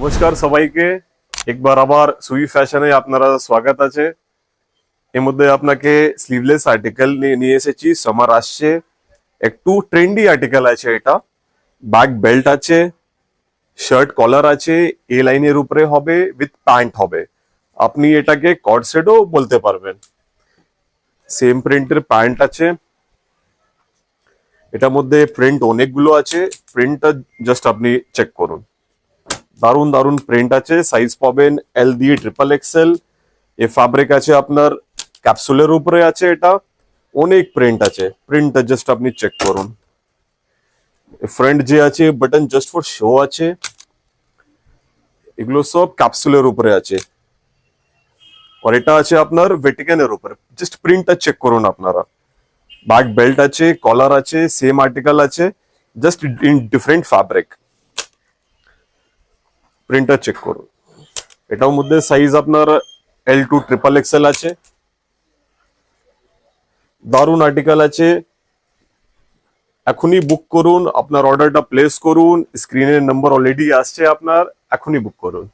নমস্কার সবাইকে, একবার আবার সুই ফ্যাশনে আপনারা স্বাগত আছে। এর মধ্যে আপনাকে স্লিভলেস আর্টিকেল নিয়ে এসেছি। সামার আসছে, একটু ট্রেন্ডি আর্টিকেল আছে। এটা ব্যাক বেল্ট আছে, শার্ট কলার আছে, এ লাইনের উপরে হবে, উইথ প্যান্ট হবে। আপনি এটাকে কর্ড সেটও বলতে পারবেন। সেম প্রিন্টের প্যান্ট আছে। এটার মধ্যে প্রিন্ট অনেকগুলো আছে, প্রিন্টটা জাস্ট আপনি চেক করুন। দারুন দারুন প্রিন্ট আছে, সাইজ পাবেন এল দিয়ে XXL। এ ফ্যাব্রিক আছে আপনার ক্যাপসুলের উপরে আছে। এটা অনেক প্রিন্ট আছে, প্রিন্টটা জাস্ট আপনি চেক করুন। ফ্রন্ট যে আছে বাটন জাস্ট ফর শো আছে, এগুলো সব ক্যাপসুলের উপরে আছে। আর এটা আছে আপনার ভেটিকানের উপরে, জাস্ট প্রিন্টটা চেক করুন আপনারা। ব্যাক বেল্ট আছে, কলার আছে, সেম আর্টিকেল আছে, জাস্ট ইন ডিফারেন্ট ফ্যাব্রিক। প্রিন্টটা চেক করুন। এটার মধ্যে সাইজ আপনার L2 XXL আছে। দারুন আর্টিকেল আছে, এখনই বুক করুন, আপনার অর্ডারটা প্লেস করুন। স্ক্রিনের নাম্বার অলরেডি আসছে আপনার, এখনই বুক করুন।